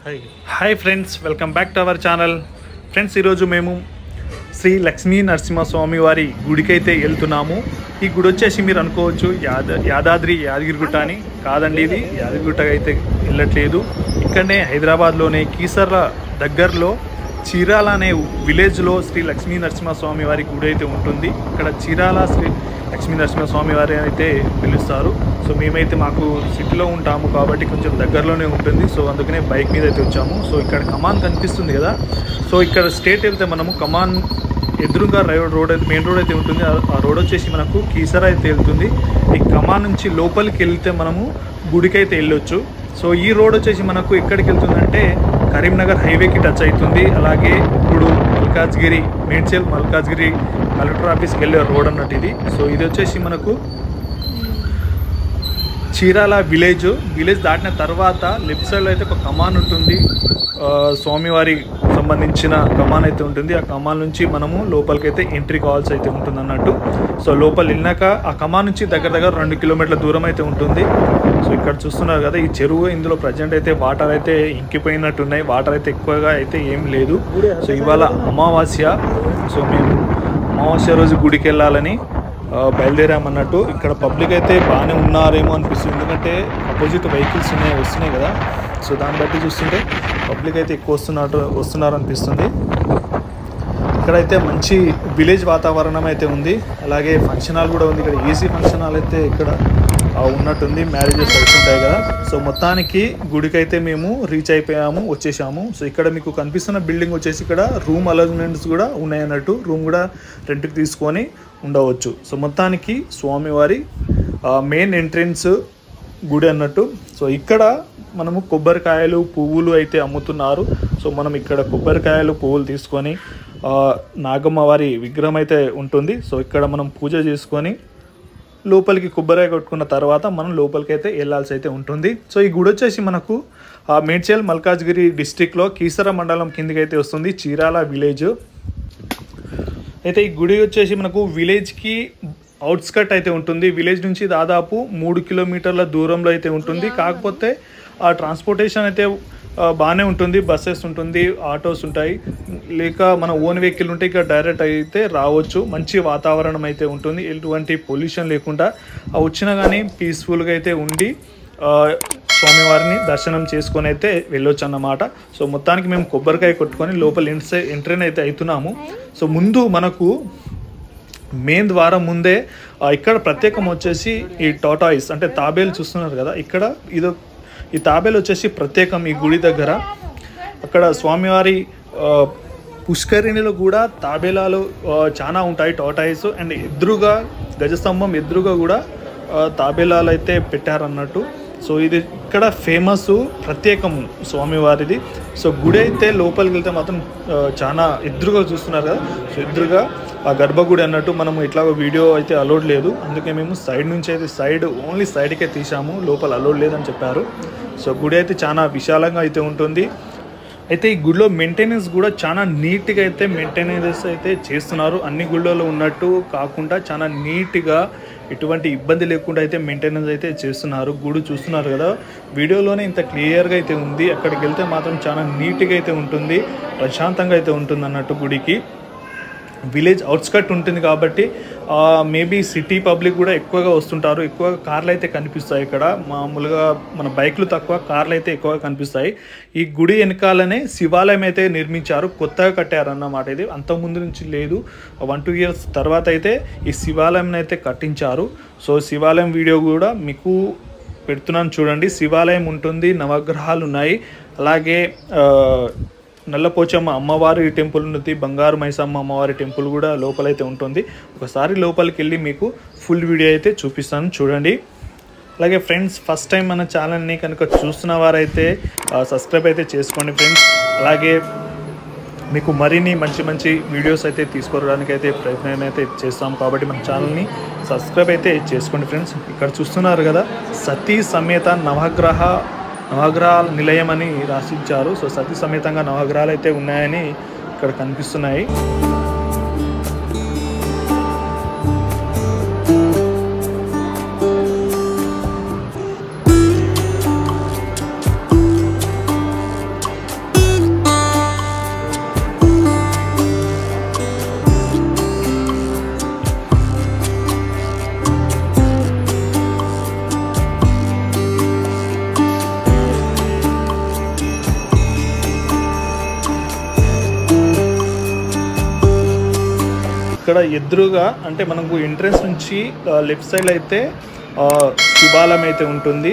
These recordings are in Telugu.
Hi friends, welcome back to our channel. Friends, ఈరోజు మేము శ్రీ లక్ష్మీ నరసింహస్వామి వారి గుడికైతే వెళ్తున్నాము. ఈ గుడి వచ్చేసి మీరు అనుకోవచ్చు యాదగిరిగుట్ట అని. కాదండి, ఇది యాదగిరిగుట్ట అయితే వెళ్ళట్లేదు. ఇక్కడనే హైదరాబాద్లోనే కీసర్ల దగ్గరలో చీరాల అనే విలేజ్లో శ్రీ లక్ష్మీ నరసింహస్వామి వారి గుడి అయితే ఉంటుంది. ఇక్కడ చీరాల శ్రీ లక్ష్మీ నరసింహస్వామి వారి అయితే పిలుస్తారు. సో మేమైతే మాకు సిటీలో ఉంటాము కాబట్టి కొంచెం దగ్గరలోనే ఉంటుంది. సో అందుకనే బైక్ మీద అయితే వచ్చాము. సో ఇక్కడ కమాన్ కనిపిస్తుంది కదా. సో ఇక్కడ స్ట్రేట్ వెళ్తే మనము కమాన్ ఎదురుగా రోడ్ అయితే మెయిన్ రోడ్ అయితే ఉంటుంది. ఆ రోడ్ వచ్చేసి మనకు కీసర అయితే వెళ్తుంది. ఈ కమాన్ నుంచి లోపలికి వెళ్తే మనము గుడికి అయితే వెళ్ళొచ్చు. సో ఈ రోడ్ వచ్చేసి మనకు ఎక్కడికి వెళ్తుందంటే కరీంనగర్ హైవేకి టచ్ అవుతుంది. అలాగే ఇప్పుడు మల్కాజ్గిరి మేడ్చల్ మల్కాజ్గిరి కలెక్టర్ ఆఫీస్కి వెళ్ళే రోడ్ అన్నట్టు ఇది. సో ఇది వచ్చేసి మనకు చీరాల విలేజ్ దాటిన తర్వాత లెఫ్ట్ సైడ్లో అయితే ఒక కమాన్ ఉంటుంది. స్వామివారి సంబంధించిన కమాన్ అయితే ఉంటుంది. ఆ కమాన్ నుంచి మనము లోపలికి అయితే ఎంట్రీ కావాల్సి అయితే ఉంటుంది అన్నట్టు. సో లోపల వెళ్ళినాక ఆ కమాన్ నుంచి దగ్గర 2 కిలోమీటర్ల దూరం అయితే ఉంటుంది. సో ఇక్కడ చూస్తున్నారు కదా, ఈ చెరువు, ఇందులో ప్రజెంట్ అయితే వాటర్ అయితే ఇంకిపోయినట్టున్నాయి. వాటర్ అయితే ఎక్కువగా అయితే ఏం లేదు. సో ఇవాళ అమావాస్య. సో మేము అమావాస్య రోజు గుడికి వెళ్ళాలని బయలుదేరామన్నట్టు. ఇక్కడ పబ్లిక్ అయితే బాగానే ఉన్నారేమో అనిపిస్తుంది, ఎందుకంటే అపోజిట్ వెహికల్స్ వస్తున్నాయి కదా. సో దాన్ని బట్టి చూస్తుంటే పబ్లిక్ అయితే ఎక్కువ వస్తున్నారు అనిపిస్తుంది. ఇక్కడైతే మంచి విలేజ్ వాతావరణం అయితే ఉంది. అలాగే ఫంక్షన్ హాల్ కూడా ఉంది. ఇక్కడ ఏసీ ఫంక్షన్ హాల్ అయితే ఇక్కడ ఉన్నట్టుంది. మ్యారేజెస్ అవుతుంటాయి కదా. సో మొత్తానికి గుడికి అయితే మేము రీచ్ అయిపోయాము, వచ్చేసాము. సో ఇక్కడ మీకు కనిపిస్తున్న బిల్డింగ్ వచ్చేసి ఇక్కడ రూమ్ అరేంజ్మెంట్స్ కూడా ఉన్నాయన్నట్టు. రూమ్ కూడా రెంట్కి తీసుకొని ఉండవచ్చు. సో మొత్తానికి స్వామివారి మెయిన్ ఎంట్రెన్స్ గుడి అన్నట్టు. సో ఇక్కడ మనము కొబ్బరికాయలు, పువ్వులు అయితే అమ్ముతున్నారు. సో మనం ఇక్కడ కొబ్బరికాయలు, పువ్వులు తీసుకొని నాగమ్మ వారి విగ్రహం అయితే ఉంటుంది. సో ఇక్కడ మనం పూజ చేసుకొని లోపలికి కొబ్బరికాయ కొట్టుకున్న తర్వాత మనం లోపలికి అయితే వెళ్ళాల్సి అయితే ఉంటుంది. సో ఈ గుడి వచ్చేసి మనకు మేడ్చల్ మల్కాజ్గిరి డిస్టిక్లో కీసర మండలం కిందికి అయితే వస్తుంది, చీరాల విలేజ్. అయితే ఈ గుడి వచ్చేసి మనకు విలేజ్కి అవుట్స్కట్ అయితే ఉంటుంది. విలేజ్ నుంచి దాదాపు 3 కిలోమీటర్ల దూరంలో అయితే ఉంటుంది. కాకపోతే ఆ ట్రాన్స్పోర్టేషన్ అయితే బాగానే ఉంటుంది. బస్సెస్ ఉంటుంది, ఆటోస్ ఉంటాయి. లేక మన ఓన్ వెహికల్ ఉంటే ఇక్కడ డైరెక్ట్ అయితే రావచ్చు. మంచి వాతావరణం అయితే ఉంటుంది, ఎటువంటి పొల్యూషన్ లేకుండా. వచ్చినా కానీ పీస్ఫుల్గా అయితే ఉండి స్వామివారిని దర్శనం చేసుకొని అయితే వెళ్ళొచ్చు అన్నమాట. సో మొత్తానికి మేము కొబ్బరికాయ కొట్టుకొని లోపల ఎంట్రీ అయితే అవుతున్నాము. సో ముందు మనకు మెయిన్ ద్వారం ముందే ఇక్కడ ప్రత్యేకం వచ్చేసి ఈ టాటాయిస్ అంటే తాబేలు చూస్తున్నారు కదా. ఇక్కడ ఈ తాబేలు వచ్చేసి ప్రత్యేకం ఈ గుడి దగ్గర. అక్కడ స్వామివారి పుష్కరిణిలో కూడా తాబేలాలు చాలా ఉంటాయి, టాటాయిస్. అండ్ ఎదురుగా గజస్తంభం ఎదురుగా కూడా తాబేలాలు అయితే పెట్టారన్నట్టు. సో ఇది ఇక్కడ ఫేమస్, ప్రత్యేకము స్వామివారిది. సో గుడి అయితే లోపలికి వెళ్తే మాత్రం చాలా ఎదురుగా చూస్తున్నారు కదా. సో ఎదురుగా ఆ గర్భగుడి అన్నట్టు. మనము ఇట్లా వీడియో అయితే అలౌడ్ లేదు, అందుకే మేము సైడ్ నుంచి అయితే ఓన్లీ సైడ్కే తీసాము, లోపల అలౌడ్ లేదని చెప్పారు. సో గుడి అయితే చాలా విశాలంగా అయితే ఉంటుంది. అయితే ఈ గుడిలో మెయింటెనెన్స్ కూడా చాలా నీట్గా అయితే మెయింటెనెన్స్ అయితే చేస్తున్నారు. అన్ని గుళ్ళలో ఉన్నట్టు కాకుండా చాలా నీట్గా, ఎటువంటి ఇబ్బంది లేకుండా అయితే మెయింటెనెన్స్ అయితే చేస్తున్నారు. గుడి చూస్తున్నారు కదా, వీడియోలోనే ఇంత క్లియర్గా అయితే ఉంది. అక్కడికి వెళ్తే మాత్రం చాలా నీట్గా అయితే ఉంటుంది, ప్రశాంతంగా అయితే ఉంటుంది అన్నట్టు. గుడికి విలేజ్ అవుట్స్కట్ ఉంటుంది కాబట్టి మేబీ సిటీ పబ్లిక్ కూడా ఎక్కువగా వస్తుంటారు. ఎక్కువగా కార్లు అయితే కనిపిస్తాయి ఇక్కడ. మామూలుగా మన బైక్లు తక్కువ, కార్లు అయితే ఎక్కువగా కనిపిస్తాయి. ఈ గుడి వెనకాలనే శివాలయం అయితే నిర్మించారు, కొత్తగా కట్టారన్నమాట. ఇది అంతకుముందు నుంచి లేదు, 1-2 ఇయర్స్ తర్వాత అయితే ఈ శివాలయం అయితే కట్టించారు. సో శివాలయం వీడియో కూడా మీకు పెడుతున్నాను చూడండి. శివాలయం ఉంటుంది, నవగ్రహాలు ఉన్నాయి. అలాగే నల్లపోచమ్మ అమ్మవారి టెంపుల్ ఉంది, బంగారు మైసమ్మ అమ్మవారి టెంపుల్ కూడా లోపలైతే ఉంటుంది. ఒకసారి లోపలికి వెళ్ళి మీకు ఫుల్ వీడియో అయితే చూపిస్తాను చూడండి. అలాగే ఫ్రెండ్స్, ఫస్ట్ టైం మన ఛానల్ని కనుక చూస్తున్న వారైతే సబ్స్క్రైబ్ అయితే చేసుకోండి ఫ్రెండ్స్. అలాగే మీకు మరిన్ని మంచి వీడియోస్ అయితే తీసుకోవడానికి అయితే ప్రయత్నం అయితే చేస్తాం కాబట్టి మన ఛానల్ని సబ్స్క్రైబ్ అయితే చేసుకోండి ఫ్రెండ్స్. ఇక్కడ చూస్తున్నారు కదా, సతీ సమేత నవగ్రహాల నిలయం అని రాసిచ్చారు. సో సతీ సమేతంగా నవగ్రహాలు అయితే ఉన్నాయని ఇక్కడ కనిపిస్తున్నాయి. ఇక్కడ ఎదురుగా అంటే మనకు ఎంట్రన్స్ నుంచి లెఫ్ట్ సైడ్ అయితే శివాలయం అయితే ఉంటుంది.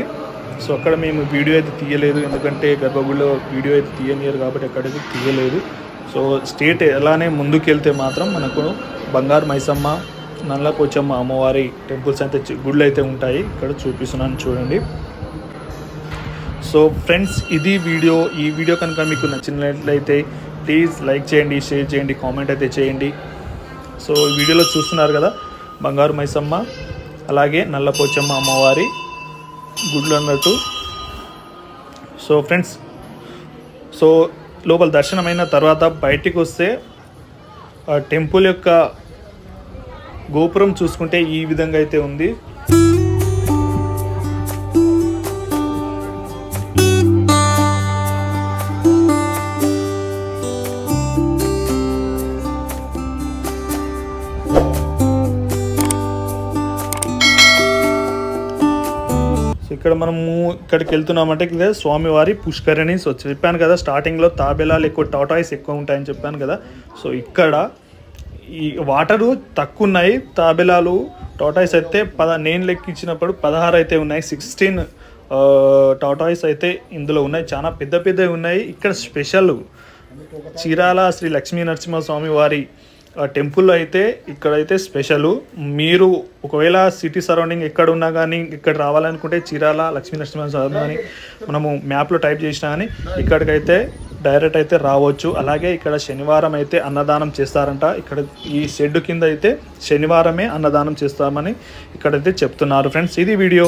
సో అక్కడ మేము వీడియో అయితే తీయలేదు, ఎందుకంటే గర్భగుడిలో వీడియో అయితే తీయనియరు కాబట్టి అక్కడైతే తీయలేదు. సో స్ట్రేట్ అలానే ముందుకు వెళ్తే మాత్రం మనకు బంగారు మైసమ్మ, నల్ల పోచమ్మ అమ్మవారి టెంపుల్స్ అయితే గుళ్ళు అయితే ఉంటాయి. ఇక్కడ చూపిస్తున్నాను చూడండి. సో ఫ్రెండ్స్, ఇది వీడియో. ఈ వీడియో కనుక మీకు నచ్చినట్లయితే ప్లీజ్ లైక్ చేయండి, షేర్ చేయండి, కామెంట్ అయితే చేయండి. సో ఈ వీడియోలో చూస్తున్నారు కదా బంగారు మైసమ్మ అలాగే నల్ల పోచమ్మ అమ్మవారి గుడ్లు అన్నట్టు. సో ఫ్రెండ్స్, సో లోపల దర్శనమైన తర్వాత బయటికి వస్తే టెంపుల్ యొక్క గోపురం చూసుకుంటే ఈ విధంగా అయితే ఉంది. ఇక్కడ మనము ఇక్కడికి వెళ్తున్నామంటే ఇక్కడ స్వామివారి పుష్కరిణి. సో చెప్పాను కదా స్టార్టింగ్లో తాబేలాలు ఎక్కువ, టాటాయిస్ ఎక్కువ ఉంటాయని చెప్పాను కదా. సో ఇక్కడ ఈ వాటరు తక్కువ ఉన్నాయి. తాబేలాలు, టాటాయిస్ అయితే నేను లెక్కించినప్పుడు 16 అయితే ఉన్నాయి. 16 టాటాయిస్ అయితే ఇందులో ఉన్నాయి. చాలా పెద్ద పెద్దవి ఉన్నాయి. ఇక్కడ స్పెషల్ చీరాల శ్రీ లక్ష్మీ నరసింహస్వామి వారి టెంపుల్లో అయితే ఇక్కడైతే స్పెషల్. మీరు ఒకవేళ సిటీ సరౌండింగ్ ఎక్కడ ఉన్నా కానీ ఇక్కడ రావాలనుకుంటే చీరాల లక్ష్మీ నరసింహస్వామి అని మనము మ్యాప్లో టైప్ చేసినా కానీ ఇక్కడికైతే డైరెక్ట్ అయితే రావచ్చు. అలాగే ఇక్కడ శనివారం అయితే అన్నదానం చేస్తారంట. ఇక్కడ ఈ షెడ్ కింద అయితే శనివారమే అన్నదానం చేస్తామని ఇక్కడైతే చెప్తున్నారు. ఫ్రెండ్స్, ఇది వీడియో.